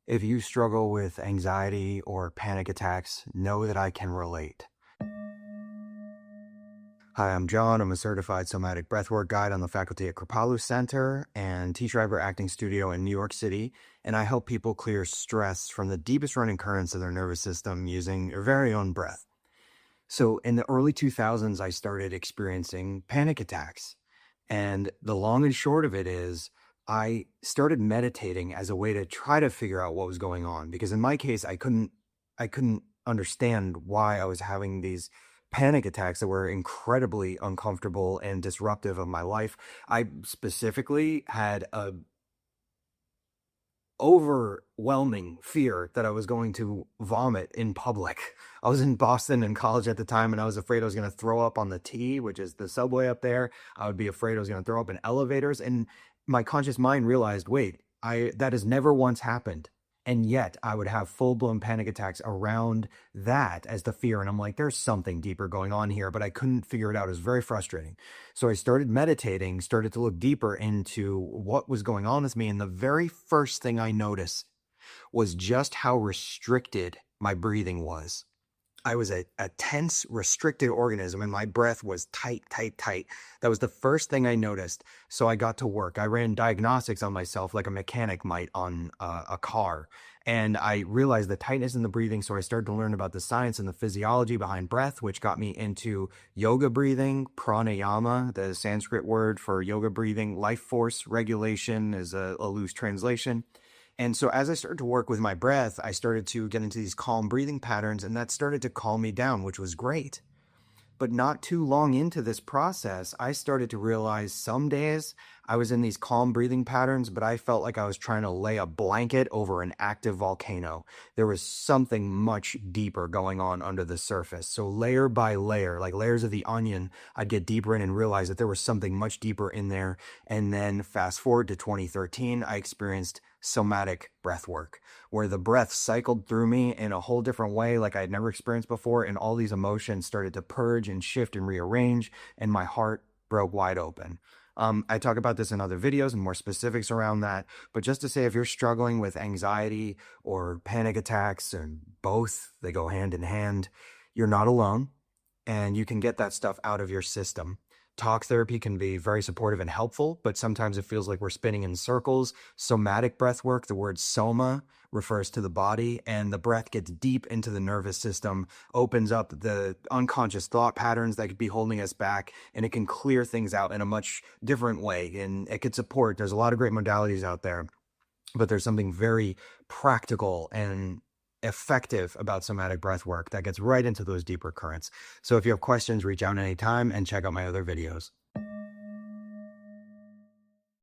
If you struggle with anxiety or panic attacks, know that I can relate. Hi, I'm John. I'm a certified somatic breathwork guide on the faculty at Kripalu Center and Schreiber Acting Studio in New York City. And I help people clear stress from the deepest running currents of their nervous system using your very own breath. So in the early 2000s, I started experiencing panic attacks. And the long and short of it is, I started meditating as a way to try to figure out what was going on. Because in my case, I couldn't understand why I was having these panic attacks that were incredibly uncomfortable and disruptive of my life. I specifically had a overwhelming fear that I was going to vomit in public. I was in Boston in college at the time, and I was afraid I was going to throw up on the T, which is the subway up there. I would be afraid I was going to throw up in elevators. And my conscious mind realized, wait, that has never once happened. And yet I would have full blown panic attacks around that as the fear. And I'm like, there's something deeper going on here, but I couldn't figure it out. It was very frustrating. So I started meditating, started to look deeper into what was going on with me. And the very first thing I noticed was just how restricted my breathing was. I was a tense, restricted organism, and my breath was tight, tight, tight. That was the first thing I noticed. So I got to work. I ran diagnostics on myself like a mechanic might on a car. And I realized the tightness in the breathing. So I started to learn about the science and the physiology behind breath, which got me into yoga breathing, pranayama, the Sanskrit word for yoga breathing. Life force regulation is a loose translation. And so as I started to work with my breath, I started to get into these calm breathing patterns, and that started to calm me down, which was great. But not too long into this process, I started to realize some days I was in these calm breathing patterns, but I felt like I was trying to lay a blanket over an active volcano. There was something much deeper going on under the surface. So layer by layer, like layers of the onion, I'd get deeper in and realize that there was something much deeper in there. And then fast forward to 2013, I experienced somatic breath work, where the breath cycled through me in a whole different way, like I had never experienced before. And all these emotions started to purge and shift and rearrange, and my heart broke wide open. I talk about this in other videos and more specifics around that. But just to say, if you're struggling with anxiety or panic attacks, or both, they go hand in hand, you're not alone, and you can get that stuff out of your system. Talk therapy can be very supportive and helpful, but sometimes it feels like we're spinning in circles. Somatic breath work, the word soma refers to the body, and the breath gets deep into the nervous system, opens up the unconscious thought patterns that could be holding us back, and it can clear things out in a much different way. And it could support, there's a lot of great modalities out there, but there's something very practical and effective about somatic breath work that gets right into those deeper currents. So if you have questions, reach out anytime and check out my other videos.